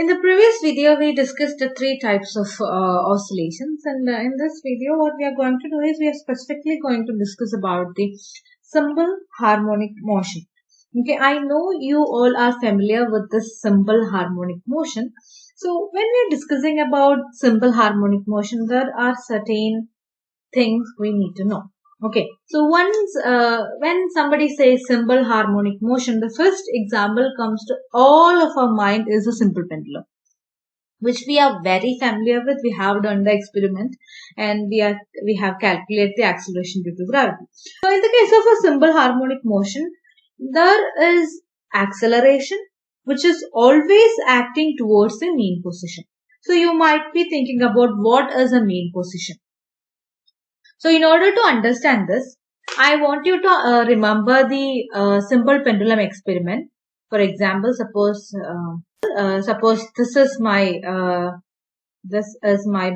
In the previous video, we discussed the three types of oscillations, and in this video, what we are going to do is we are specifically going to discuss about the simple harmonic motion. Okay, I know you all are familiar with this simple harmonic motion. So, when we are discussing about simple harmonic motion, there are certain things we need to know. Okay, so once when somebody says simple harmonic motion, the first example comes to all of our mind is a simple pendulum, which we are very familiar with. We have done the experiment and we have calculated the acceleration due to gravity. So in the case of a simple harmonic motion, there is acceleration which is always acting towards the mean position. So you might be thinking about what is a mean position. So in order to understand this, I want you to remember the simple pendulum experiment. For example, suppose this is my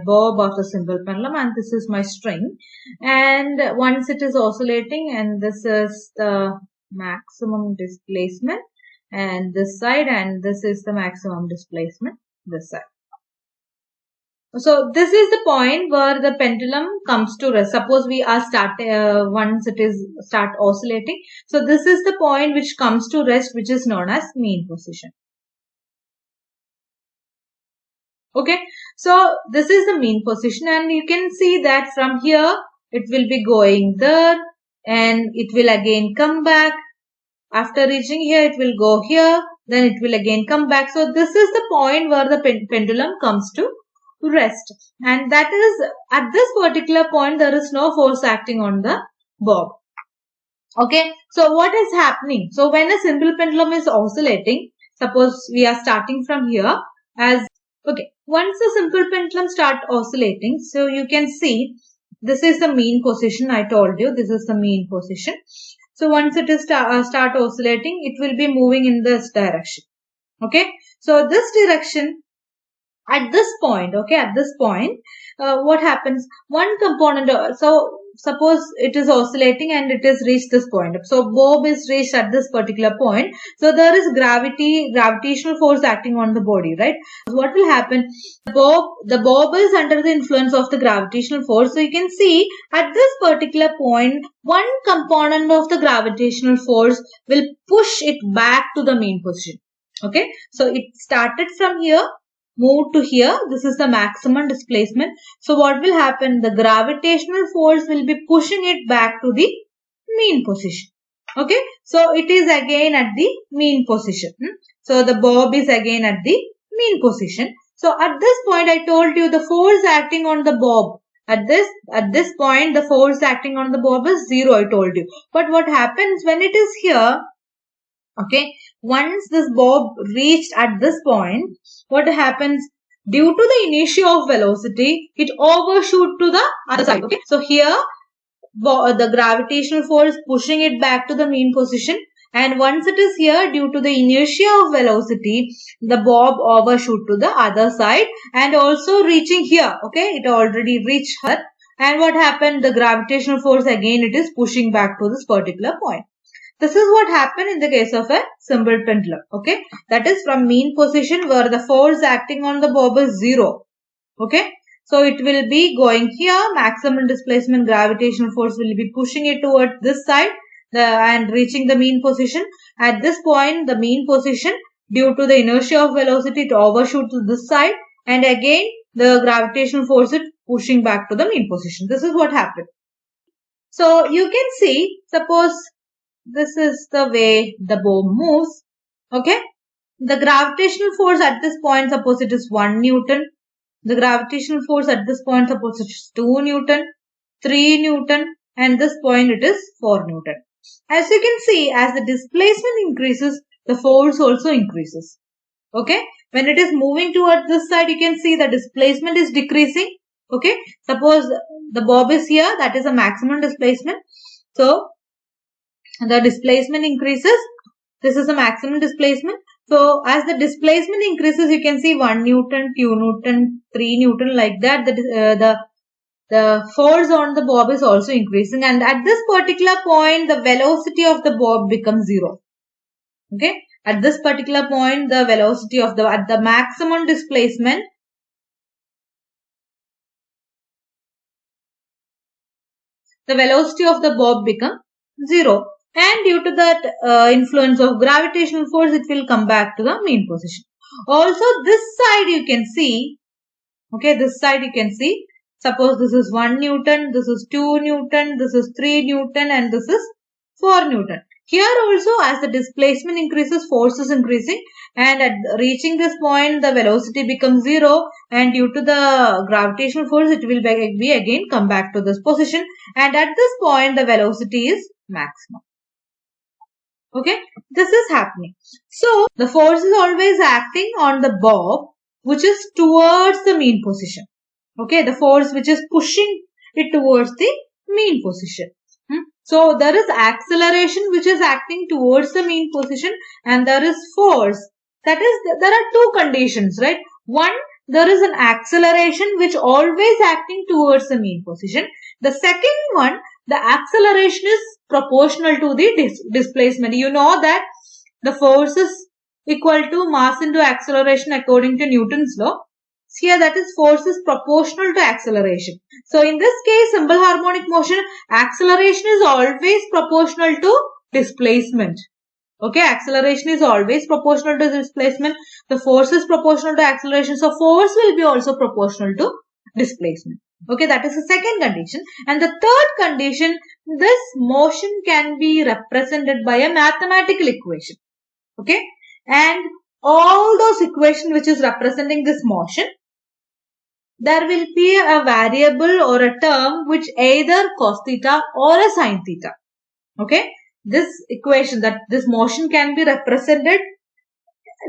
bob of the simple pendulum and this is my string, and once it is oscillating, and this is the maximum displacement and this side, and this is the maximum displacement this side. So this is the point where the pendulum comes to rest. Suppose we are once it is start oscillating. So this is the point which comes to rest, which is known as mean position. Okay, so this is the mean position, and you can see that from here it will be going there and it will again come back. After reaching here, it will go here, then it will again come back. So this is the point where the pendulum comes to rest, and that is at this particular point there is no force acting on the bob. Okay, so what is happening? So when a simple pendulum is oscillating, suppose we are starting from here once the simple pendulum start oscillating, so you can see this is the mean position. I told you this is the mean position. So once it is start oscillating, it will be moving in this direction. Okay, so this direction at this point, what happens? One component, so suppose it is oscillating and it is reached this point. So bob is reached at this particular point. So there is gravitational force acting on the body, right? So what will happen? The bob is under the influence of the gravitational force. So you can see at this particular point, one component of the gravitational force will push it back to the mean position. Okay, so it started from here, move to here. This is the maximum displacement. So what will happen? The gravitational force will be pushing it back to the mean position. Okay, so it is again at the mean position. So the bob is again at the mean position. So at this point, I told you the force acting on the bob. At this point, the force acting on the bob is 0, I told you. But what happens when it is here? Okay, once this bob reached at this point, what happens? Due to the inertia of velocity, it overshoot to the other side. Okay, so here the gravitational force pushing it back to the mean position, and once it is here, due to the inertia of velocity, the bob overshoot to the other side and also reaching here. Okay, it already reached here, and what happened? The gravitational force again it is pushing back to this particular point. This is what happened in the case of a simple pendulum. Okay, that is from mean position where the force acting on the bob is 0. Okay, so it will be going here, maximum displacement, gravitational force will be pushing it towards this side and reaching the mean position. At this point, the mean position, due to the inertia of velocity, it overshoots to this side, and again the gravitational force is pushing back to the mean position. This is what happened. So you can see, suppose this is the way the bob moves. Okay, the gravitational force at this point, suppose it is 1 Newton. The gravitational force at this point, suppose it is 2 Newton, 3 Newton, and this point it is 4 Newton. As you can see, as the displacement increases, the force also increases. Okay, when it is moving towards this side, you can see the displacement is decreasing. Okay, suppose the bob is here, that is a maximum displacement. So the displacement increases. This is the maximum displacement. So as the displacement increases, you can see 1 Newton, 2 Newton, 3 Newton, like that. The force on the bob is also increasing, and at this particular point, the velocity of the bob becomes 0. Okay, At this particular point, the velocity of at the maximum displacement, the velocity of the bob becomes 0. And due to that influence of gravitational force, it will come back to the mean position. Also, this side you can see, okay, this side you can see, suppose this is 1 Newton, this is 2 Newton, this is 3 Newton, and this is 4 Newton. Here also, as the displacement increases, force is increasing, and at reaching this point, the velocity becomes 0, and due to the gravitational force, it will be again come back to this position, and at this point, the velocity is maximum. Okay, this is happening. So, the force is always acting on the bob, which is towards the mean position. Okay, the force which is pushing it towards the mean position. So, there is acceleration which is acting towards the mean position, and there is force. That is, there are two conditions, right? One, there is an acceleration which always acting towards the mean position. The second one, the acceleration is proportional to the displacement. You know that the force is equal to mass into acceleration according to Newton's law. Here that is force is proportional to acceleration. So in this case, simple harmonic motion, acceleration is always proportional to displacement. Okay, acceleration is always proportional to displacement. The force is proportional to acceleration. So force will be also proportional to displacement. Okay, that is the second condition. And the third condition, this motion can be represented by a mathematical equation. Okay, and all those equations which is representing this motion, there will be a variable or a term which either cos theta or a sin theta. Okay, this equation, that this motion can be represented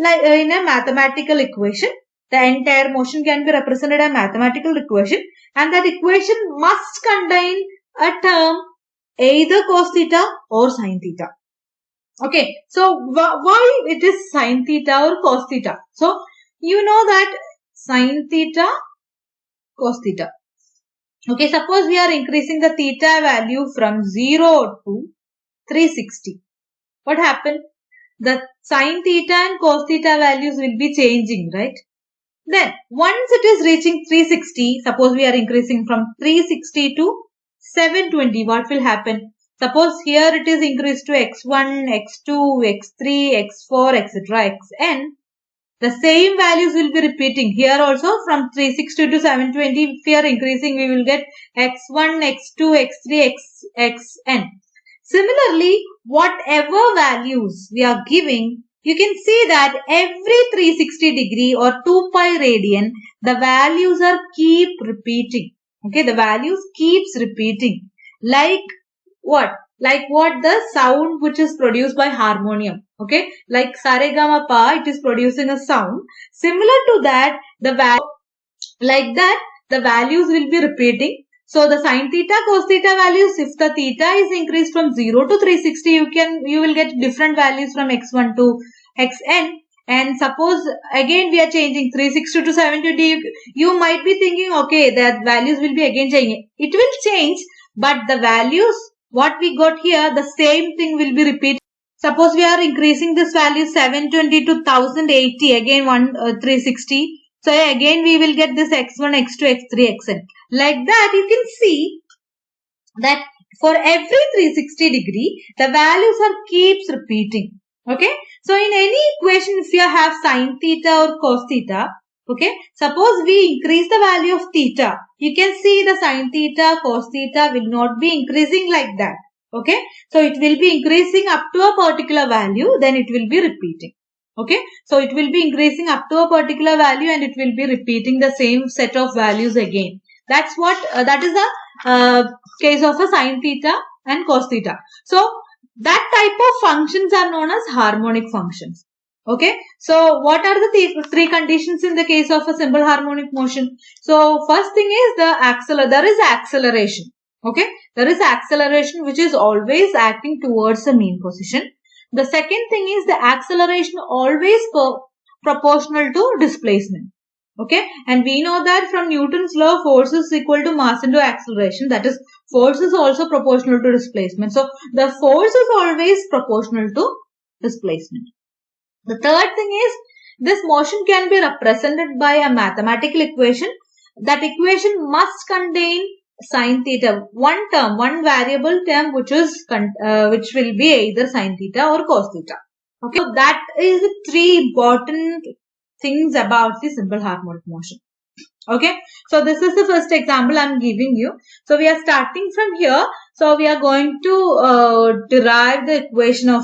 like in a mathematical equation. The entire motion can be represented as a mathematical equation, and that equation must contain a term either cos theta or sin theta. Okay, so why it is sin theta or cos theta? So you know that sin theta, cos theta. Okay, suppose we are increasing the theta value from 0 to 360. What happened? The sin theta and cos theta values will be changing, right? Then, once it is reaching 360, suppose we are increasing from 360 to 720, what will happen? Suppose here it is increased to x1, x2, x3, x4, etc., xn. The same values will be repeating. Here also from 360 to 720, if we are increasing, we will get x1, x2, x3, xn. Similarly, whatever values we are giving, you can see that every 360 degree or 2 pi radian, the values are keep repeating. Okay, the values keeps repeating. Like what? Like what? The sound which is produced by harmonium. Okay, like saregama pa, it is producing a sound. Similar to that, the values will be repeating. So the sin theta, cos theta values, if the theta is increased from 0 to 360, you will get different values from x1 to xn. And suppose again we are changing 360 to 720, you might be thinking, okay, that values will be again changing. It will change, but the values what we got here, the same thing will be repeated. Suppose we are increasing this value 720 to 1080, again 360. So again we will get this x1, x2, x3, xn. Like that, you can see that for every 360 degree, the values are keeps repeating. Okay. So in any equation, if you have sin theta or cos theta, okay, suppose we increase the value of theta, you can see the sin theta, cos theta will not be increasing like that. Okay. So it will be increasing up to a particular value, then it will be repeating. Okay. So it will be increasing up to a particular value and it will be repeating the same set of values again. That's what, that is the case of a sin theta and cos theta. So that type of functions are known as harmonic functions. Okay. So what are the three conditions in the case of a simple harmonic motion? So first thing is there is acceleration. Okay. There is acceleration which is always acting towards the mean position. The second thing is the acceleration always proportional to displacement. Okay, and we know that from Newton's law, force is equal to mass into acceleration. That is, force is also proportional to displacement. So, the force is always proportional to displacement. The third thing is, this motion can be represented by a mathematical equation. That equation must contain sine theta, one term, one variable term, which will be either sine theta or cos theta. Okay, so that is the three important things about the simple harmonic motion. Okay, so this is the first example I'm giving you. So we are starting from here. So we are going to derive the equation of